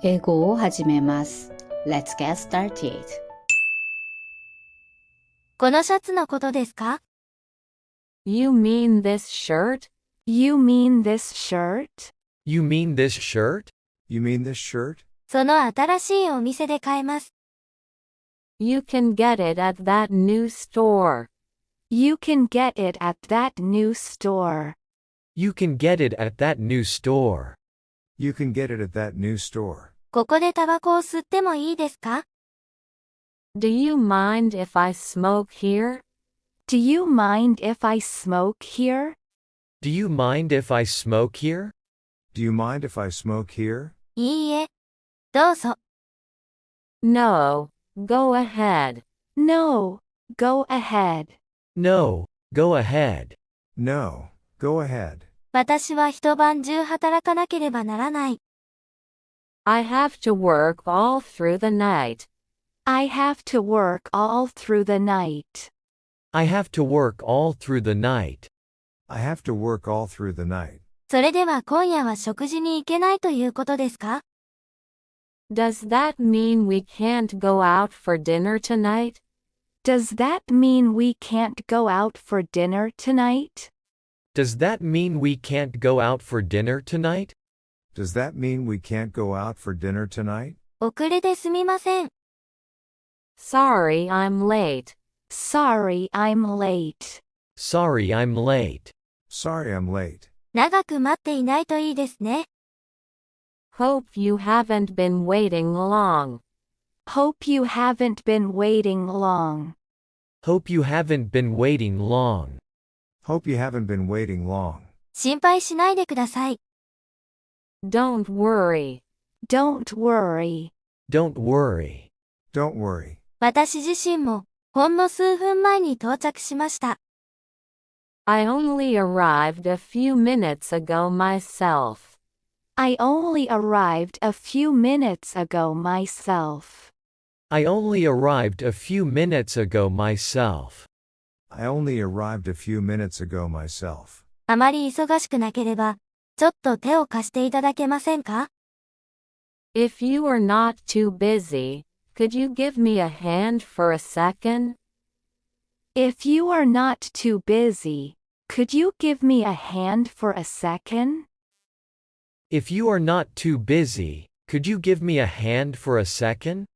英語を始めます。Let's get started. このシャツのことですか？ You mean this shirt? You mean this shirt? You mean this shirt? You mean this shirt? その新しいお店で買えます。You can get it at that new store. You can get it at that new store. You can get it at that new store. You can get it at that new store. ここでタバコを吸ってもいいですか？ Do you mind if I smoke here? Do you mind if I smoke here? Do you mind if I smoke here? Do you mind if I smoke here? いいえ。どうぞ。No, go ahead. No, go ahead. No, go ahead. No, go ahead. 私は一晩中働かなければならない。I have to work all through the night. I have to work all through the night. I have to work all through the night. I have to work all through the night. それでは今夜は食事に行けないということですか？ Does that mean we can't go out for dinner tonight? Does that mean we can't go out for dinner tonight? Does that mean we can't go out for dinner tonight? Does that mean we can't go out for dinner tonight? 遅れですみません。Sorry, I'm late. Sorry, I'm late. Sorry, I'm late. Sorry, I'm late. 長く待っていないといいですね。Hope you haven't been waiting long. Hope you haven't been waiting long. Hope you haven't been waiting long. Hope you haven't been waiting long. 心配しないでください。Don't worry. Don't worry. Don't worry. Don't worry. 私自身もほんの数分前に到着しました。I only arrived a few minutes ago myself. I only arrived a few minutes ago myself. I only arrived a few minutes ago myself. I only arrived a few minutes ago myself. あまり忙しくなければ、ちょっと手を貸していただけませんか？ If you are not too busy, could you give me a hand for a second? If you are not too busy, could you give me a hand for a second? If you are not too busy, could you give me a hand for a second?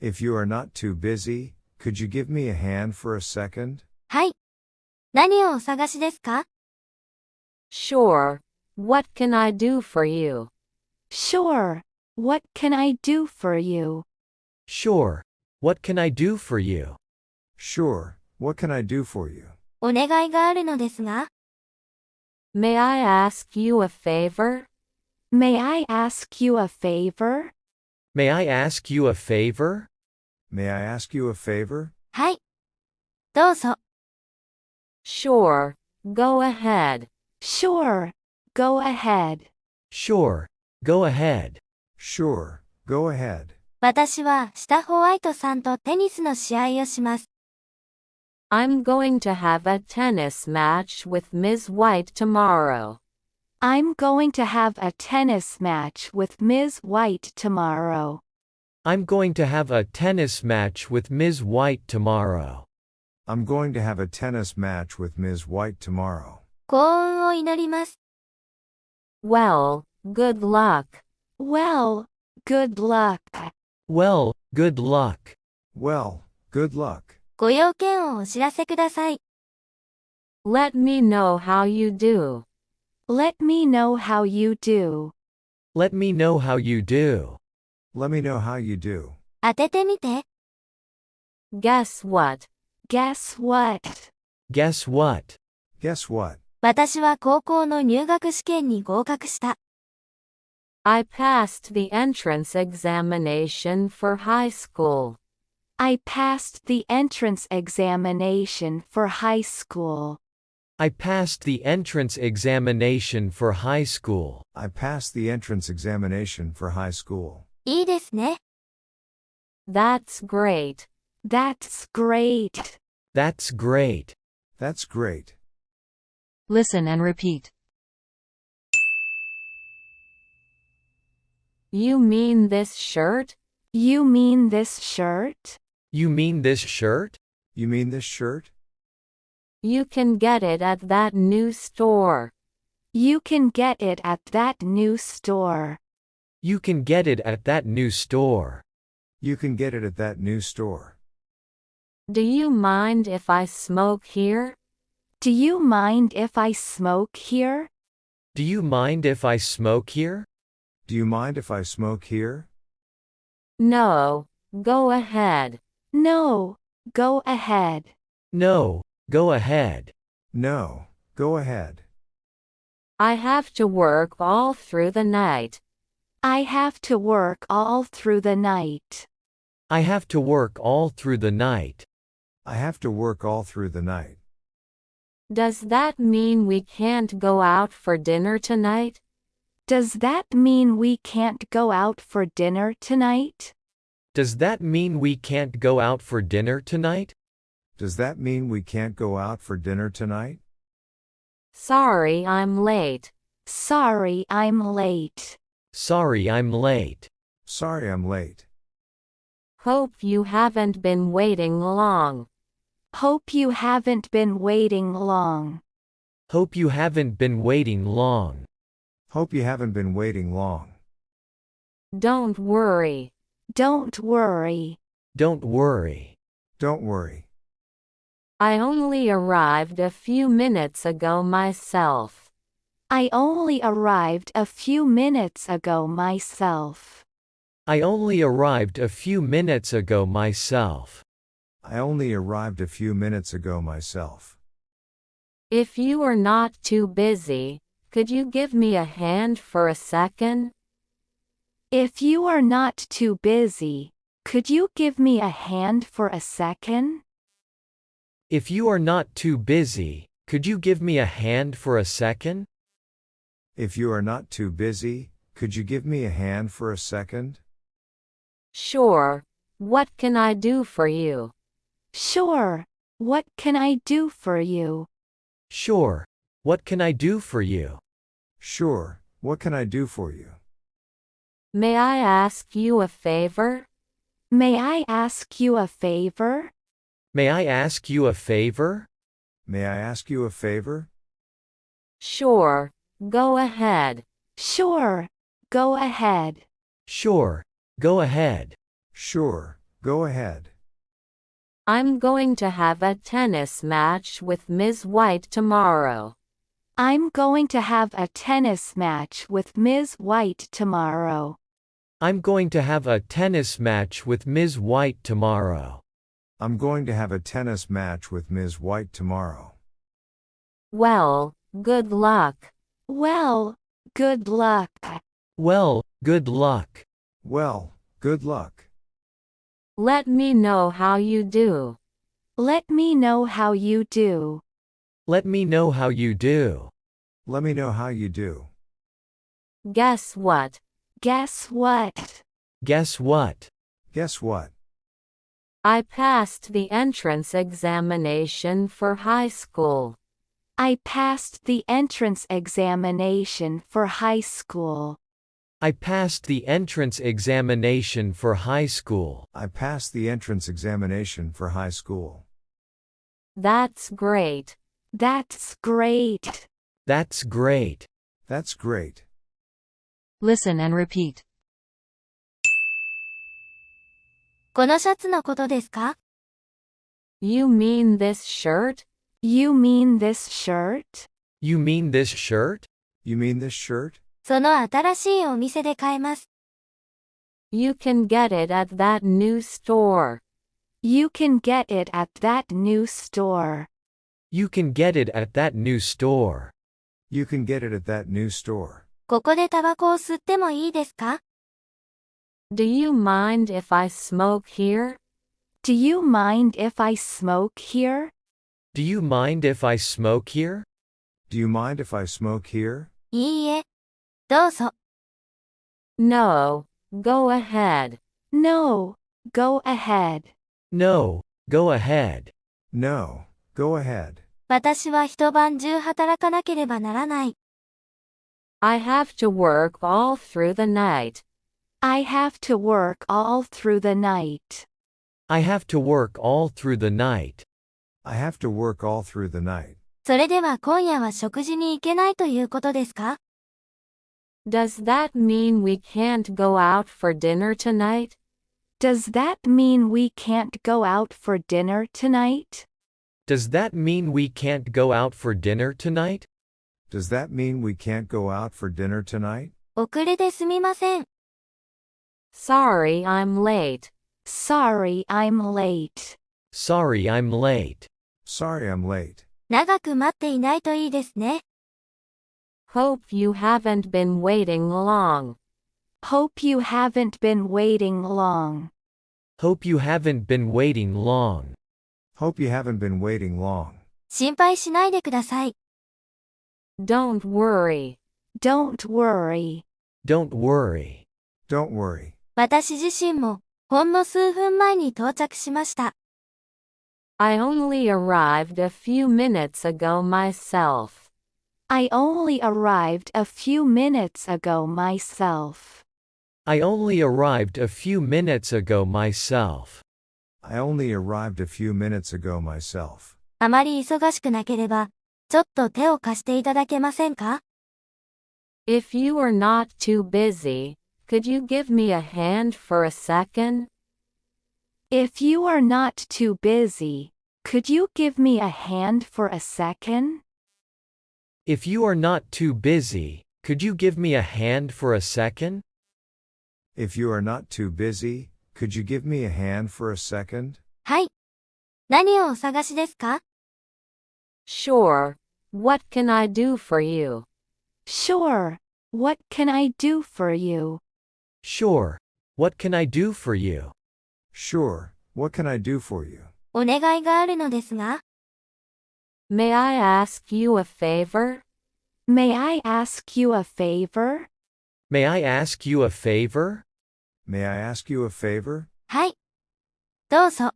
If you are not too busy, could you give me a hand for a second? はい。何をお探しですか？ Sure. What can I do for you? Sure. What can I do for you? Sure. What can I do for you? Sure. What can I do for you? お願いがあるのですが。May I ask you a favor? May I ask you a favor? May I ask you a favor? May I ask you a favor? はい。どうぞ。Sure. Go ahead. Sure. Go ahead. Sure. Go ahead. Sure. Go ahead. 私は下ホワイトさんとテニスの試合をします。I'm going to have a tennis match with Ms. White tomorrow. I'm going to have a tennis match with Ms. White tomorrow. I'm going to have a tennis match with Ms. White tomorrow. I'm going to have a tennis match with Ms. White tomorrow. 幸運を祈ります。Well, good luck. Well, good luck. Well, good luck. Well, good luck. ご用件をお知らせください。Let me know how you do. Let me know how you do. Let me know how you do. Let me know how you do. 当ててみて。Guess what? Guess what? Guess what? Guess what? 私は高校の入学試験に合格した。I passed the entrance examination for high school. I passed the entrance examination for high school. I passed the entrance examination for high school. I passed the entrance examination for high school. いいですね。That's great. That's great. That's great. That's great. Listen and repeat. You mean this shirt? You mean this shirt? You mean this shirt? You mean this shirt? You can get it at that new store. You can get it at that new store. You can get it at that new store. You can get it at that new store. Do you mind if I smoke here? Do you mind if I smoke here? Do you mind if I smoke here? Do you mind if I smoke here? No, go ahead. No, go ahead. No, go ahead. No, go ahead. I have to work all through the night. I have to work all through the night. I have to work all through the night. I have to work all through the night. Does that mean we can't go out for dinner tonight? Does that mean we can't go out for dinner tonight? Does that mean we can't go out for dinner tonight? Does that mean we can't go out for dinner tonight? Sorry, I'm late. Sorry, I'm late. Sorry, I'm late. Sorry, I'm late. Hope you haven't been waiting long. Hope you haven't been waiting long. Hope you haven't been waiting long. Hope you haven't been waiting long. Don't worry. Don't worry. Don't worry. Don't worry. I only arrived a few minutes ago myself. I only arrived a few minutes ago myself. I only arrived a few minutes ago myself. I only arrived a few minutes ago myself. If you are not too busy, could you give me a hand for a second? If you are not too busy, could you give me a hand for a second? If you are not too busy, could you give me a hand for a second? If you are not too busy, could you give me a hand for a second? Sure. What can I do for you? Sure. What can I do for you? Sure. What can I do for you? Sure, what can I do for you? May I ask you a favor? May I ask you a favor? May I ask you a favor? May I ask you a favor? Sure. Go ahead. Sure. Go ahead. Sure. Go ahead. Sure, go ahead. I'm going to have a tennis match with Ms. White tomorrow. I'm going to have a tennis match with Ms. White tomorrow. I'm going to have a tennis match with Ms. White tomorrow. I'm going to have a tennis match with Ms. White tomorrow. Well, good luck. Well, good luck. Well, good luck. Well, good luck. Let me know how you do. Let me know how you do. Let me know how you do. Let me know how you do. Guess what? Guess what? Guess what? Guess what? I passed the entrance examination for high school. I passed the entrance examination for high school. I passed the entrance examination for high school. I passed the entrance examination for high school. That's great. That's great. That's great. That's great. Listen and repeat. このシャツのことですか？ You mean this shirt? You mean this shirt? You mean this shirt? You mean this shirt? その新しいお店で買えます。You can get it at that new store. You can get it at that new store. You can get it at that new store. You can get it at that new store. ここでタバコを吸ってもいいですか？ Do you mind if I smoke here? Do you mind if I smoke here? Do you mind if I smoke here? Do you mind if I smoke here? いいえ。どうぞ。No, go ahead. No. Go ahead. No, go ahead. No, go ahead. 私は一晩中働かなければならない。I have to work all through the night. I have to work all through the night. I have to work all through the night. I have to work all through the night. それでは今夜は食事に行けないということですか？ Does that mean we can't go out for dinner tonight? Does that mean we can't go out for dinner tonight? Does that mean we can't go out for dinner tonight? Does that mean we can't go out for dinner tonight? 遅れですみません。Sorry, I'm late. Sorry, I'm late. Sorry, I'm late. Sorry, I'm late. 長く待っていないといいですね。Hope you haven't been waiting long. Hope you haven't been waiting long. Hope you haven't been waiting long. Hope you haven't been waiting long. 心配しないでください。Don't worry. Don't worry. Don't worry. Don't worry. 私自身も、ほんの数分前に到着しました。I only arrived a few minutes ago myself. I only arrived a few minutes ago myself. I only arrived a few minutes ago myself. I only arrived a few minutes ago myself. あまり忙しくなければ、ちょっと手を貸していただけませんか？ If you are not too busy, could you give me a hand for a second? If you are not too busy, could you give me a hand for a second? If you are not too busy, could you give me a hand for a second? If you are not too busy, could you give me a hand for a second? はい。何をお探しですか？ Sure. What can I do for you? Sure. What can I do for you? Sure. What can I do for you? Sure. What can I do for you? お願いがあるのですが、May I ask you a favor? May I ask you a favor? May I ask you a favor? May I ask you a favor? はい。どうぞ。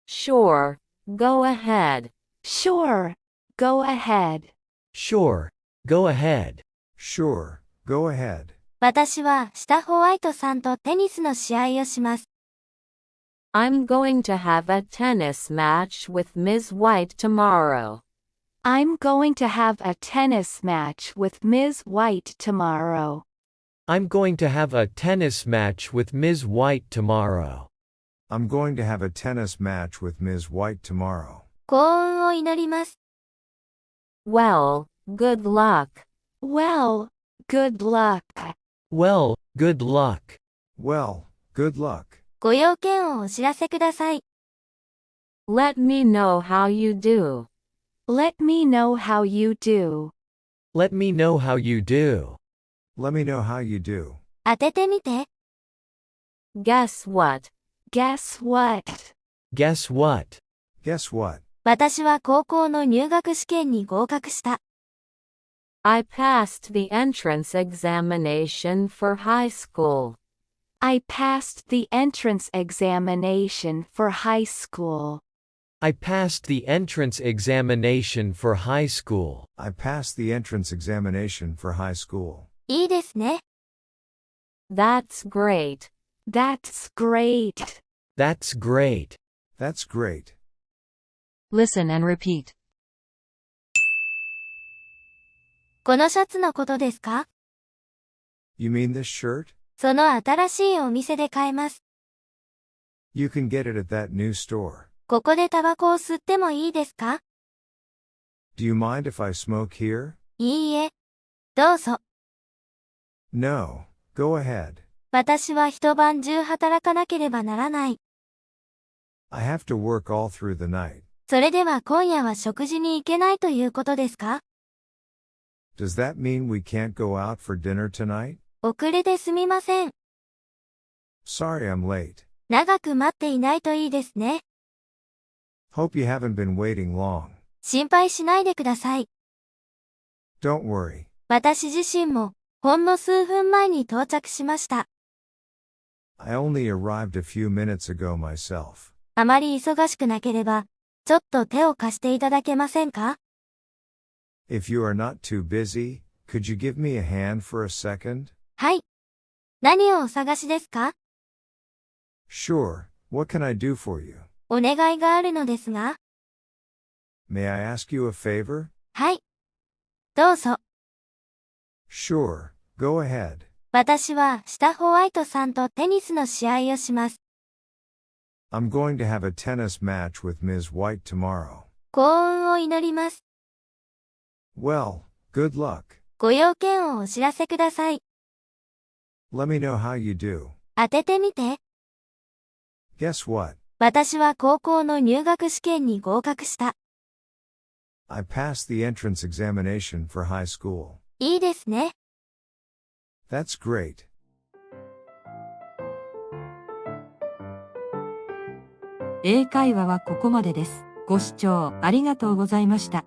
Sure. Go ahead. Sure. Go ahead. Sure. Go ahead. Sure. Go ahead. 私は下ホワイトさんとテニスの試合をします。I'm going to have a tennis match with Ms. White tomorrow. I'm going to have a tennis match with Ms. White tomorrow. I'm going to have a tennis match with Ms. White tomorrow. I'm going to have a tennis match with Ms. White tomorrow. 幸運を祈ります。Well, good luck. Well, good luck. Well, good luck. Well, good luck. ご用件をお知らせください。Let me know how you do. Let me know how you do. Let me know how you do. Let me know how you do. 当ててみて。Guess what? Guess what? Guess what? Guess what? 私は高校の入学試験に合格した。I passed the entrance examination for high school. I passed the entrance examination for high school. I passed the entrance examination for high school. I passed the entrance examination for high school. いいですね。That's great. That's great. That's great. That's great. Listen and repeat. このシャツのことですか？ You mean this shirt? その新しいお店で買えます。You can get it at that new store. ここでタバコを吸ってもいいですか？ Do you mind if I smoke here? いいえ。どうぞ。No. Go ahead. 私は一晩中働かなければならない。I have to work all through the night. それでは今夜は食事に行けないということですか？ Does that mean we can't go out for dinner tonight? 遅れですみません。Sorry I'm late. 長く待っていないといいですね。Hope you haven't been waiting long. 心配しないでください。Don't worry. 私自身も、ほんの数分前に到着しました。I only arrived a few minutes ago myself. あまり忙しくなければ、ちょっと手を貸していただけませんか？ If you are not too busy, could you give me a hand for a second? はい。何をお探しですか？ Sure, what can I do for you? お願いがあるのですが。May I ask you a favor? はい。どうぞ。Sure, go ahead. 私は下ホワイトさんとテニスの試合をします。I'm going to have a tennis match with Ms. White tomorrow. 幸運を祈ります。Well, good luck. ご用件をお知らせください。Let me know how you do. 当ててみて。Guess what? 私は高校の入学試験に合格した。I passed the entrance examination for high school. いいですね。That's great. 英会話はここまでです。ご視聴ありがとうございました。